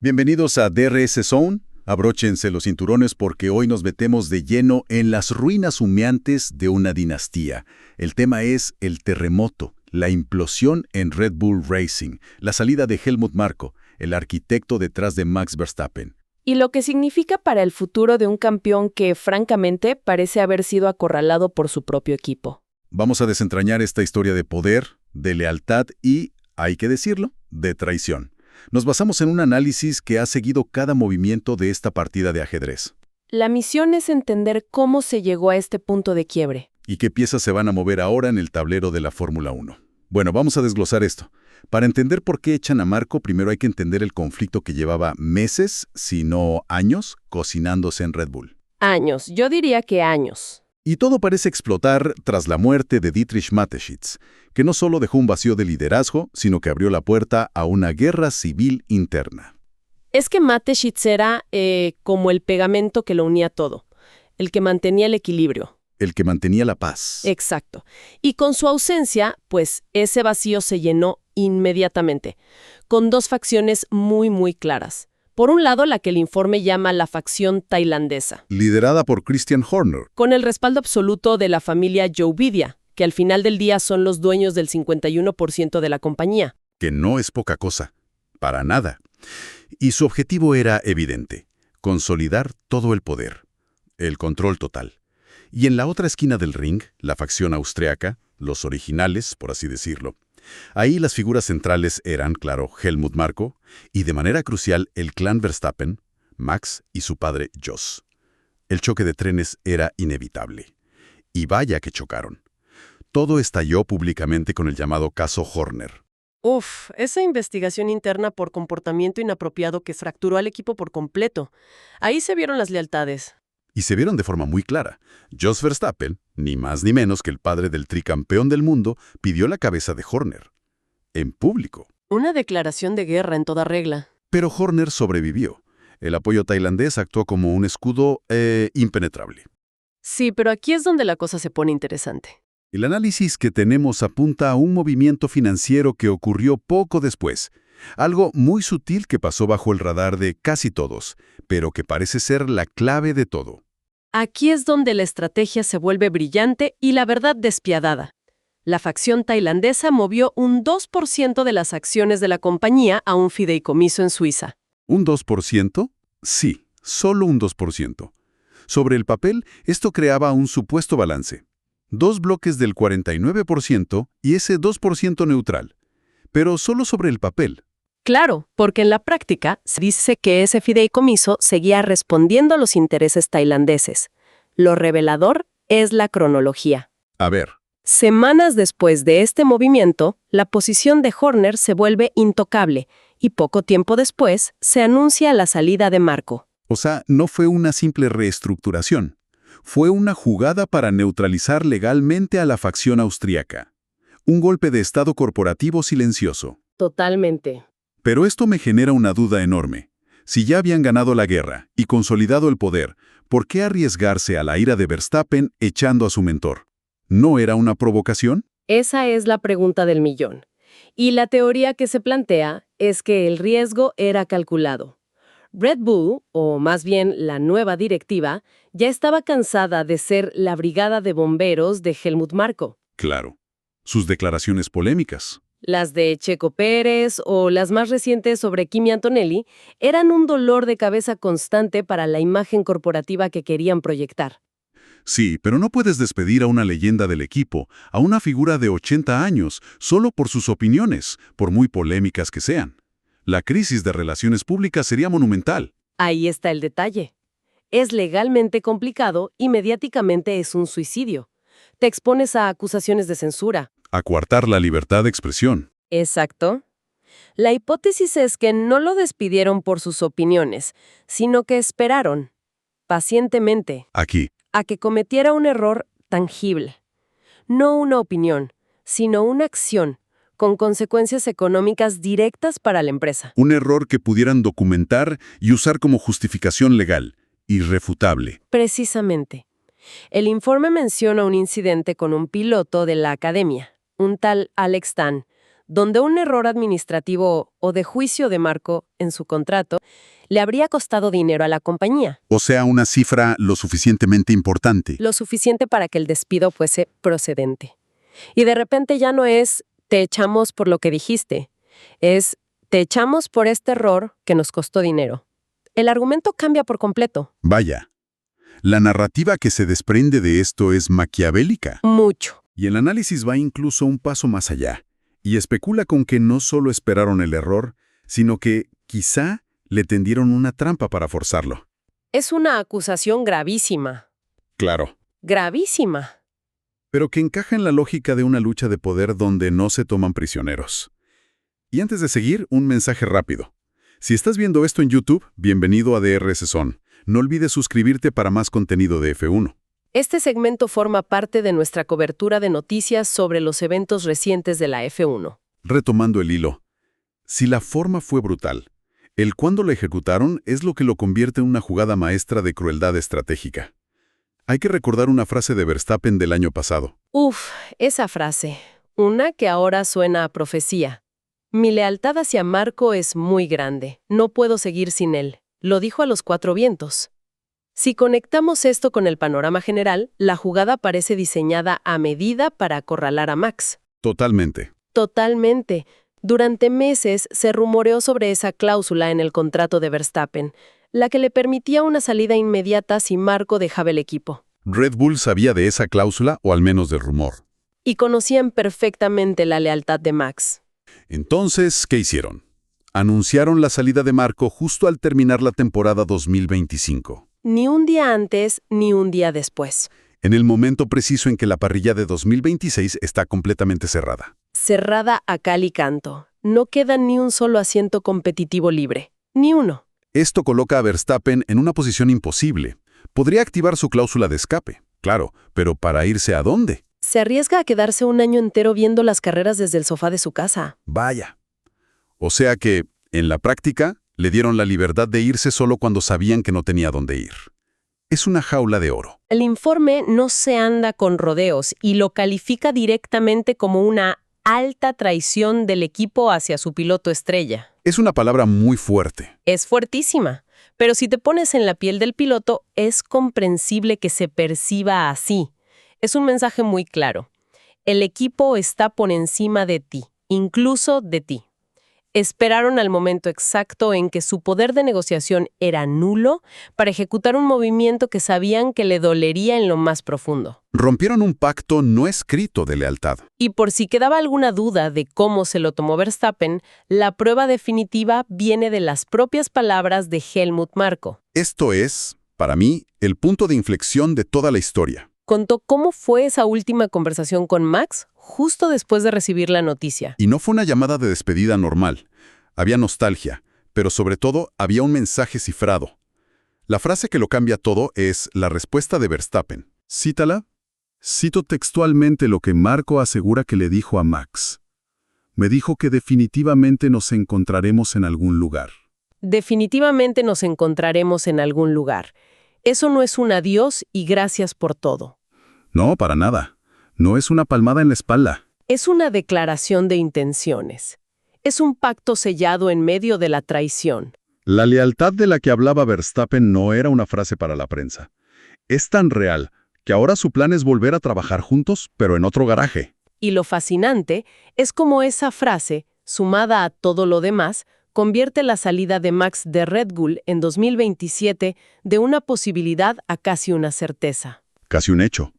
Bienvenidos a DRS Zone. Abróchense los cinturones porque hoy nos metemos de lleno en las ruinas humeantes de una dinastía. El tema es el terremoto, la implosión en Red Bull Racing, la salida de Helmut Marko, el arquitecto detrás de Max Verstappen. Y lo que significa para el futuro de un campeón que, francamente, parece haber sido acorralado por su propio equipo. Vamos a desentrañar esta historia de poder, de lealtad y, hay que decirlo, de traición. Nos basamos en un análisis que ha seguido cada movimiento de esta partida de ajedrez. La misión es entender cómo se llegó a este punto de quiebre. ¿Y qué piezas se van a mover ahora en el tablero de la Fórmula 1? Bueno, vamos a desglosar esto. Para entender por qué echan a Marko, primero hay que entender el conflicto que llevaba meses, si no años, cocinándose en Red Bull. Años, yo diría que años. Y todo parece explotar tras la muerte de Dietrich Mateschitz, que no solo dejó un vacío de liderazgo, sino que abrió la puerta a una guerra civil interna. Es que Mateschitz era como el pegamento que lo unía todo, el que mantenía el equilibrio. El que mantenía la paz. Exacto. Y con su ausencia, pues ese vacío se llenó inmediatamente, con dos facciones muy claras. Por un lado, la que el informe llama la facción tailandesa, Liderada por Christian Horner. con el respaldo absoluto de la familia Jovidia, que al final del día son los dueños del 51% de la compañía. Que no es poca cosa. Para nada. Y su objetivo era evidente: consolidar todo el poder, el control total. Y en la otra esquina del ring, la facción austriaca, los originales, por así decirlo. Ahí las figuras centrales eran, claro, Helmut Marko y, de manera crucial, el clan Verstappen, Max y su padre Jos. El choque de trenes era inevitable. Y vaya que chocaron. Todo estalló públicamente con el llamado caso Horner. Uf, esa investigación interna por comportamiento inapropiado que fracturó al equipo por completo. Ahí se vieron las lealtades. Y se vieron de forma muy clara. Jos Verstappen, ni más ni menos que el padre del tricampeón del mundo, pidió la cabeza de Horner. En público. Una declaración de guerra en toda regla. Pero Horner sobrevivió. El apoyo tailandés actuó como un escudo impenetrable. Sí, pero aquí es donde la cosa se pone interesante. El análisis que tenemos apunta a un movimiento financiero que ocurrió poco después. Algo muy sutil que pasó bajo el radar de casi todos, pero que parece ser la clave de todo. Aquí es donde la estrategia se vuelve brillante y la verdad despiadada. La facción tailandesa movió un 2% de las acciones de la compañía a un fideicomiso en Suiza. ¿Un 2%? Sí, solo un 2%. Sobre el papel, esto creaba un supuesto balance. Dos bloques del 49% y ese 2% neutral. Pero solo sobre el papel. Claro, porque en la práctica se dice que ese fideicomiso seguía respondiendo a los intereses tailandeses. Lo revelador es la cronología. A ver. Semanas después de este movimiento, la posición de Horner se vuelve intocable y poco tiempo después se anuncia la salida de Marko. O sea, no fue una simple reestructuración. Fue una jugada para neutralizar legalmente a la facción austríaca. Un golpe de estado corporativo silencioso. Totalmente. Pero esto me genera una duda enorme. Si ya habían ganado la guerra y consolidado el poder, ¿por qué arriesgarse a la ira de Verstappen echando a su mentor? ¿No era una provocación? Esa es la pregunta del millón. Y la teoría que se plantea es que el riesgo era calculado. Red Bull, o más bien la nueva directiva, ya estaba cansada de ser la brigada de bomberos de Helmut Marko. Claro. Sus declaraciones polémicas. Las de Checo Pérez o las más recientes sobre Kimi Antonelli eran un dolor de cabeza constante para la imagen corporativa que querían proyectar. Sí, pero no puedes despedir a una leyenda del equipo, a una figura de 80 años, solo por sus opiniones, por muy polémicas que sean. La crisis de relaciones públicas sería monumental. Ahí está el detalle. Es legalmente complicado y mediáticamente es un suicidio. Te expones a acusaciones de censura. A coartar la libertad de expresión. Exacto. La hipótesis es que no lo despidieron por sus opiniones, sino que esperaron, pacientemente, Aquí. a que cometiera un error tangible. No una opinión, sino una acción, con consecuencias económicas directas para la empresa. Un error que pudieran documentar y usar como justificación legal, irrefutable. Precisamente. El informe menciona un incidente con un piloto de la academia, un tal Alex Tan, donde un error administrativo o de juicio de Marco en su contrato le habría costado dinero a la compañía, O sea, una cifra lo suficientemente importante. lo suficiente para que el despido fuese procedente. Y de repente ya no es te echamos por lo que dijiste, es te echamos por este error que nos costó dinero. El argumento cambia por completo. Vaya, la narrativa que se desprende de esto es maquiavélica. Mucho. Y el análisis va incluso un paso más allá, y especula con que no solo esperaron el error, sino que, quizá, le tendieron una trampa para forzarlo. Es una acusación gravísima. Claro. Gravísima. Pero que encaja en la lógica de una lucha de poder donde no se toman prisioneros. Y antes de seguir, un mensaje rápido. Si estás viendo esto en YouTube, bienvenido a DRS Zone. No olvides suscribirte para más contenido de F1. Este segmento forma parte de nuestra cobertura de noticias sobre los eventos recientes de la F1. Retomando el hilo. Si la forma fue brutal, el cuándo la ejecutaron es lo que lo convierte en una jugada maestra de crueldad estratégica. Hay que recordar una frase de Verstappen del año pasado. Uf, esa frase. Una que ahora suena a profecía. Mi lealtad hacia Marco es muy grande. No puedo seguir sin él. Lo dijo a los 4 vientos. Si conectamos esto con el panorama general, la jugada parece diseñada a medida para acorralar a Max. Totalmente. Totalmente. Durante meses se rumoreó sobre esa cláusula en el contrato de Verstappen, la que le permitía una salida inmediata si Marco dejaba el equipo. Red Bull sabía de esa cláusula, o al menos del rumor. Y conocían perfectamente la lealtad de Max. Entonces, ¿qué hicieron? Anunciaron la salida de Marco justo al terminar la temporada 2025. Ni un día antes, ni un día después. En el momento preciso en que la parrilla de 2026 está completamente cerrada. Cerrada a cal y canto. No queda ni un solo asiento competitivo libre. Ni uno. Esto coloca a Verstappen en una posición imposible. Podría activar su cláusula de escape, claro, pero ¿para irse a dónde? Se arriesga a quedarse un año entero viendo las carreras desde el sofá de su casa. Vaya. O sea que, en la práctica, le dieron la libertad de irse solo cuando sabían que no tenía dónde ir. Es una jaula de oro. El informe no se anda con rodeos y lo califica directamente como una alta traición del equipo hacia su piloto estrella. Es una palabra muy fuerte. Es fuertísima, pero si te pones en la piel del piloto, es comprensible que se perciba así. Es un mensaje muy claro. El equipo está por encima de ti, incluso de ti. Esperaron al momento exacto en que su poder de negociación era nulo para ejecutar un movimiento que sabían que le dolería en lo más profundo. Rompieron un pacto no escrito de lealtad. Y por si quedaba alguna duda de cómo se lo tomó Verstappen, la prueba definitiva viene de las propias palabras de Helmut Marko. Esto es, para mí, el punto de inflexión de toda la historia. Contó cómo fue esa última conversación con Max justo después de recibir la noticia. Y no fue una llamada de despedida normal. Había nostalgia, pero sobre todo había un mensaje cifrado. La frase que lo cambia todo es la respuesta de Verstappen. Cítala. Cito textualmente lo que Marko asegura que le dijo a Max. Me dijo que definitivamente nos encontraremos en algún lugar. Definitivamente nos encontraremos en algún lugar. Eso no es un adiós y gracias por todo. No, para nada. No es una palmada en la espalda. Es una declaración de intenciones. Es un pacto sellado en medio de la traición. La lealtad de la que hablaba Verstappen no era una frase para la prensa. Es tan real que ahora su plan es volver a trabajar juntos, pero en otro garaje. Y lo fascinante es cómo esa frase, sumada a todo lo demás, convierte la salida de Max de Red Bull en 2027 de una posibilidad a casi una certeza. Casi un hecho.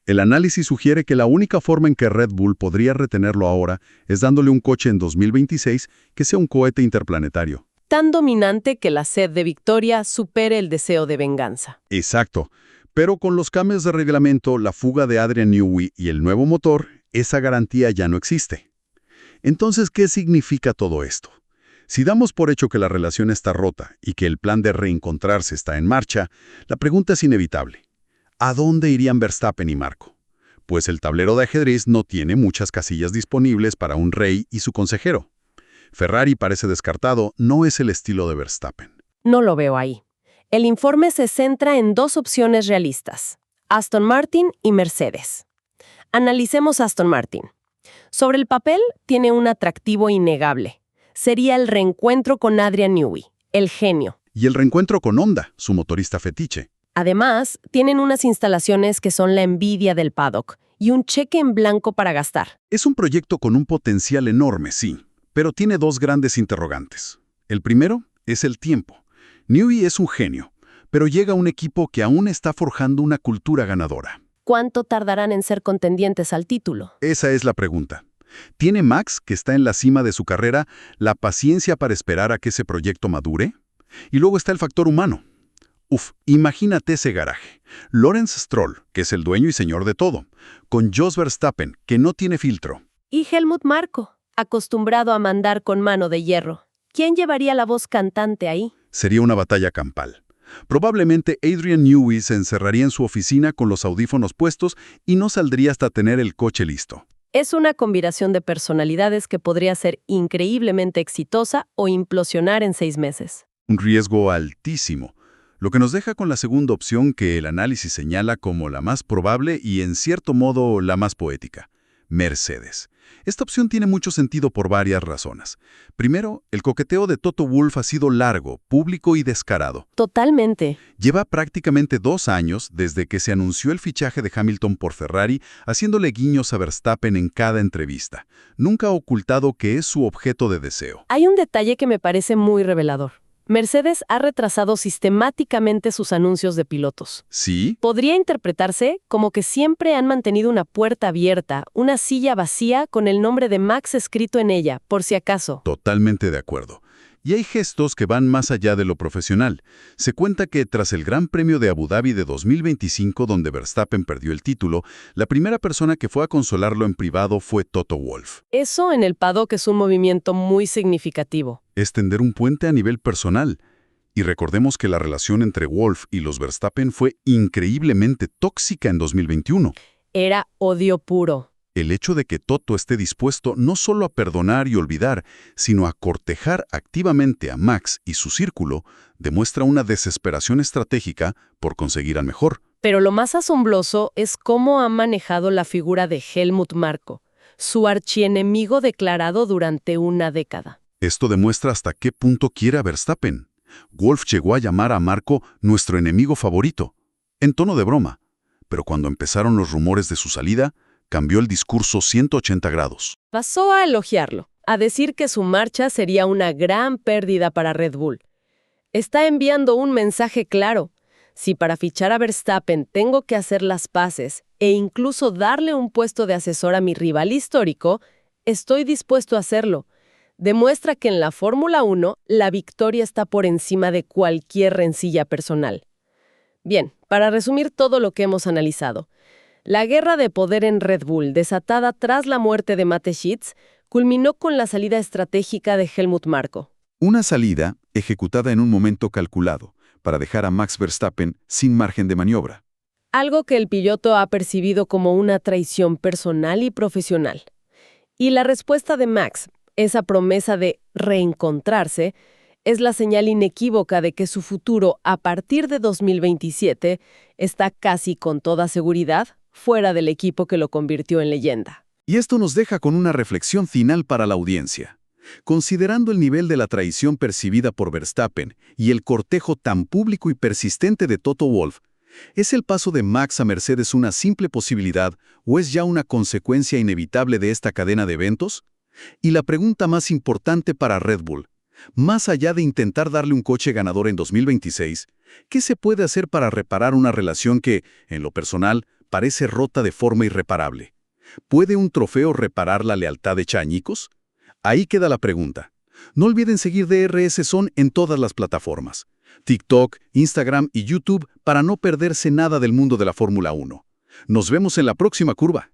El análisis sugiere que la única forma en que Red Bull podría retenerlo ahora es dándole un coche en 2026 que sea un cohete interplanetario. Tan dominante que la sed de victoria supere el deseo de venganza. Exacto. Pero con los cambios de reglamento, la fuga de Adrian Newey y el nuevo motor, esa garantía ya no existe. Entonces, ¿qué significa todo esto? Si damos por hecho que la relación está rota y que el plan de reencontrarse está en marcha, la pregunta es inevitable. ¿A dónde irían Verstappen y Marko? Pues el tablero de ajedrez no tiene muchas casillas disponibles para un rey y su consejero. Ferrari parece descartado, no es el estilo de Verstappen. No lo veo ahí. El informe se centra en 2 opciones realistas: Aston Martin y Mercedes. Analicemos Aston Martin. Sobre el papel, tiene un atractivo innegable. Sería el reencuentro con Adrian Newey, el genio. Y el reencuentro con Honda, su motorista fetiche. Además, tienen unas instalaciones que son la envidia del paddock y un cheque en blanco para gastar. Es un proyecto con un potencial enorme, sí, pero tiene dos grandes interrogantes. El primero es el tiempo. Newey es un genio, pero llega un equipo que aún está forjando una cultura ganadora. ¿Cuánto tardarán en ser contendientes al título? Esa es la pregunta. ¿Tiene Max, que está en la cima de su carrera, la paciencia para esperar a que ese proyecto madure? Y luego está el factor humano. Imagínate ese garaje. Lawrence Stroll, que es el dueño y señor de todo, con Jos Verstappen, que no tiene filtro. Y Helmut Marko, acostumbrado a mandar con mano de hierro. ¿Quién llevaría la voz cantante ahí? Sería una batalla campal. Probablemente Adrian Newey se encerraría en su oficina con los audífonos puestos y no saldría hasta tener el coche listo. Es una combinación de personalidades que podría ser increíblemente exitosa o implosionar en 6 meses. Un riesgo altísimo, lo que nos deja con la segunda opción que el análisis señala como la más probable y en cierto modo la más poética: Mercedes. Esta opción tiene mucho sentido por varias razones. Primero, el coqueteo de Toto Wolff ha sido largo, público y descarado. Totalmente. Lleva prácticamente 2 años desde que se anunció el fichaje de Hamilton por Ferrari, haciéndole guiños a Verstappen en cada entrevista. Nunca ha ocultado que es su objeto de deseo. Hay un detalle que me parece muy revelador. Mercedes ha retrasado sistemáticamente sus anuncios de pilotos. ¿Sí? Podría interpretarse como que siempre han mantenido una puerta abierta, una silla vacía con el nombre de Max escrito en ella, por si acaso. Totalmente de acuerdo. Y hay gestos que van más allá de lo profesional. Se cuenta que tras el Gran Premio de Abu Dhabi de 2025, donde Verstappen perdió el título, la primera persona que fue a consolarlo en privado fue Toto Wolff. Eso en el paddock es un movimiento muy significativo. Es tender un puente a nivel personal. Y recordemos que la relación entre Wolff y los Verstappen fue increíblemente tóxica en 2021. Era odio puro. El hecho de que Toto esté dispuesto no solo a perdonar y olvidar, sino a cortejar activamente a Max y su círculo, demuestra una desesperación estratégica por conseguir al mejor. Pero lo más asombroso es cómo ha manejado la figura de Helmut Marko, su archienemigo declarado durante una década. Esto demuestra hasta qué punto quiere a Verstappen. Wolff llegó a llamar a Marko nuestro enemigo favorito, en tono de broma. Pero cuando empezaron los rumores de su salida, cambió el discurso 180 grados. Pasó a elogiarlo, a decir que su marcha sería una gran pérdida para Red Bull. Está enviando un mensaje claro. Si para fichar a Verstappen tengo que hacer las paces e incluso darle un puesto de asesor a mi rival histórico, estoy dispuesto a hacerlo. Demuestra que en la Fórmula 1 la victoria está por encima de cualquier rencilla personal. Bien, para resumir todo lo que hemos analizado, la guerra de poder en Red Bull, desatada tras la muerte de Mateschitz, culminó con la salida estratégica de Helmut Marko. Una salida ejecutada en un momento calculado, para dejar a Max Verstappen sin margen de maniobra. Algo que el piloto ha percibido como una traición personal y profesional. Y la respuesta de Max, esa promesa de reencontrarse, es la señal inequívoca de que su futuro a partir de 2027 está casi con toda seguridad fuera del equipo que lo convirtió en leyenda. Y esto nos deja con una reflexión final para la audiencia. Considerando el nivel de la traición percibida por Verstappen y el cortejo tan público y persistente de Toto Wolff, ¿es el paso de Max a Mercedes una simple posibilidad o es ya una consecuencia inevitable de esta cadena de eventos? Y la pregunta más importante para Red Bull, más allá de intentar darle un coche ganador en 2026, ¿qué se puede hacer para reparar una relación que, en lo personal, parece rota de forma irreparable? ¿Puede un trofeo reparar la lealtad hecha añicos? Ahí queda la pregunta. No olviden seguir DRS Zone en todas las plataformas: TikTok, Instagram y YouTube para no perderse nada del mundo de la Fórmula 1. Nos vemos en la próxima curva.